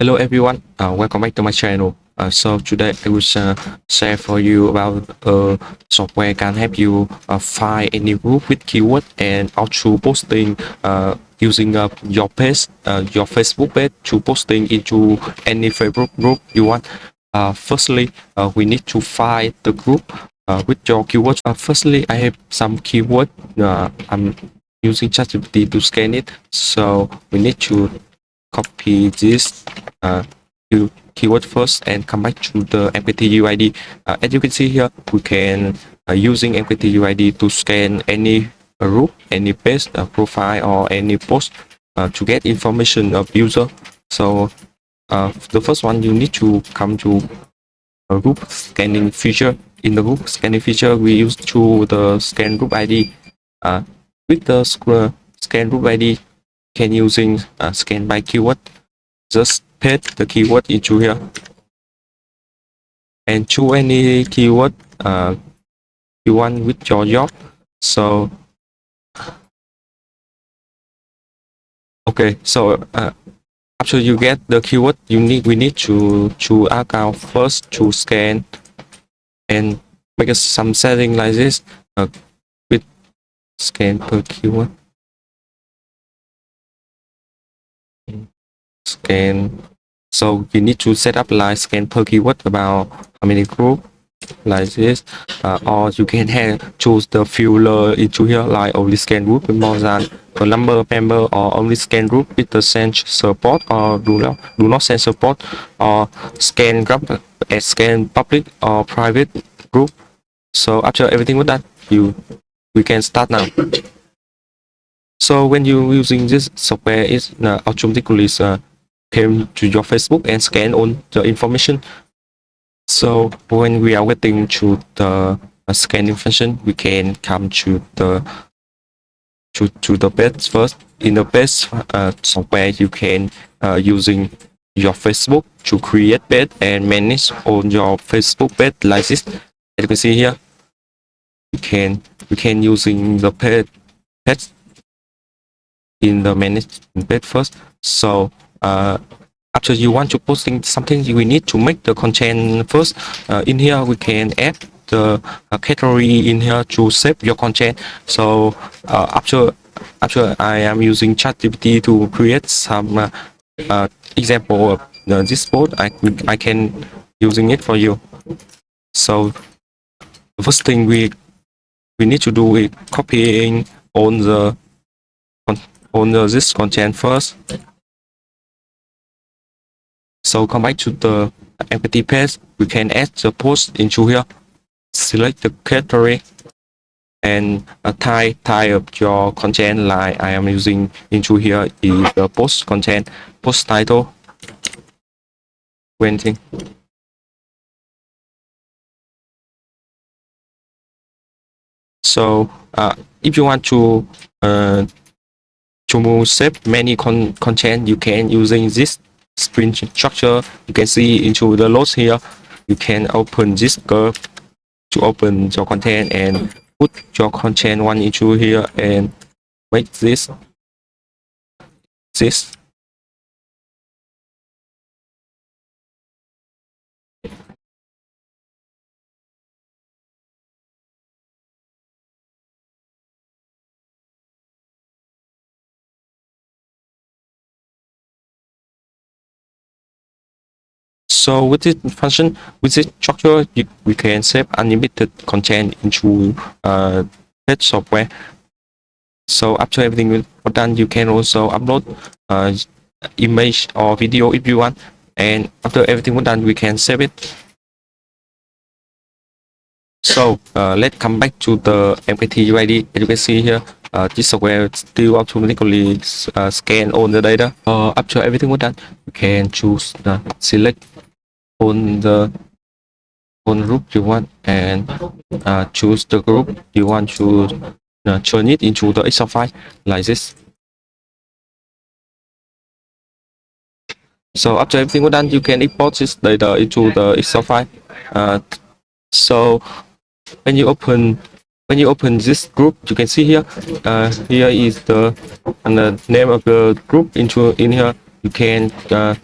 Hello everyone, welcome back to my channel. So today I will share for you about software can help you find any group with keyword and also posting using your page, your Facebook page to posting into any favorite group you want. Firstly, we need to find the group with your keyword. Firstly, I have some keyword. I'm using ChatGPT to scan it, so we need to copy this uh, keyword first and come back to the MQT UID. As you can see here, we can using MQT UID to scan any group, any page, profile, or any post to get information of user. So the first one, you need to come to a group scanning feature. In the group scanning feature, we use to the scan group ID. With the scan group ID, can using scan by keyword. Just paste the keyword into here and choose any keyword you want with your job. So okay, so after you get the keyword, we need to choose account first to scan and make some setting like this with scan per keyword. Scan. So you need to set up like scan per keyword about how many group like this, or you can choose the filter into here like only scan group with more than a number of member, or only scan group with the send support, or do not send support, or scan group and scan public or private group. So after everything was done, we can start now. So when you using this software, it's automatically came to your Facebook and scan all the information. So when we are waiting to the scanning function, we can come to the page first. In the page software, you can using your Facebook to create page and manage on your Facebook page like this. As you can see here, we can using the page in the manage page first. So after you want to posting something, we need to make the content first. In here, we can add the category in here to save your content. So after I am using ChatGPT to create some example of this post, I can using it for you. So the first thing we need to do is copying on this content first. So come back to the empty page, we can add the post into here, select the category and type of your content like I am using into here is the post content, post title, anything. So if you want to save many content, you can using this sprint structure. You can see into the loads here. You can open this curve to open your content and put your content one into here and make this. So with this function, with this structure, we can save unlimited content into page software. So after everything is done, you can also upload image or video if you want. And after everything was done, we can save it. So let's come back to the MQT UID. As you can see here, this software still automatically scan all the data. After everything was done, you can choose select on the group you want and choose the group you want to turn it into the Excel file like this. So after everything was done, you can import this data into the Excel file. So when you open this group, you can see here here is the name of the group in here. you can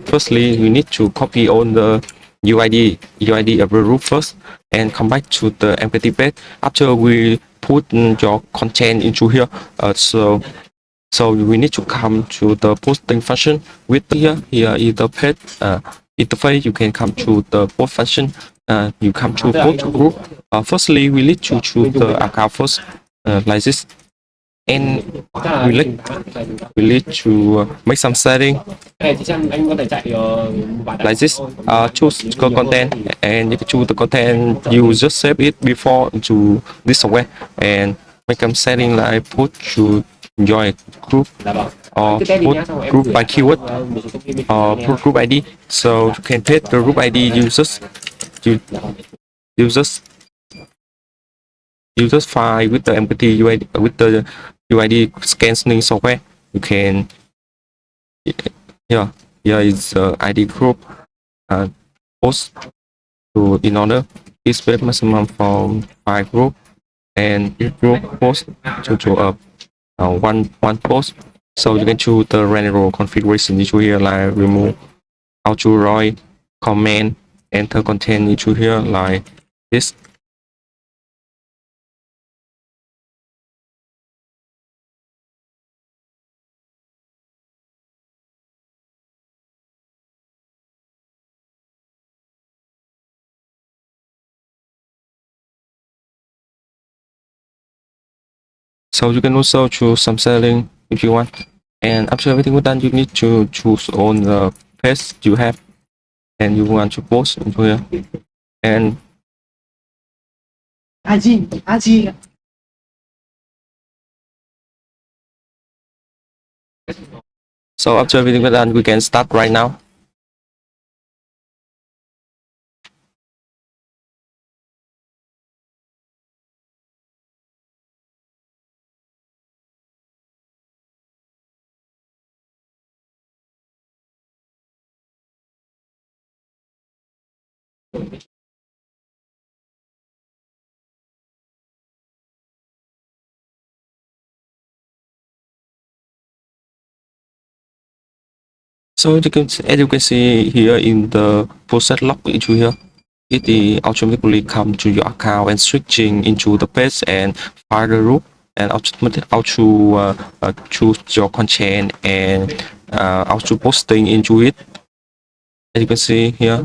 firstly you need to copy on the UID of the group first and come back to the empty page after we put your content into here. So we need to come to the posting function with here is the page interface. You can come to the post function. You come to post group. Firstly, we need to choose the account first, like this, and we need to make some setting like this. Choose the content, and if you choose the content, you just save it before to this software and make some setting like put to your group or put group by keyword or put group ID. So you can paste the group ID users file with the empty UID with the UID scanning software. You can here is ID group post to in order display maximum from 5 group and each group post to one post. So you can choose the random configuration into here like remove auto roy comment enter content into here like this. So you can also choose some setting if you want. And after everything is done, you need to choose on the page you have and you want to post into here. And so after everything is done, we can start right now. So as you can see here in the process log into here, it will automatically come to your account and switching into the page and file the group and auto choose your content and auto posting into it. As you can see here,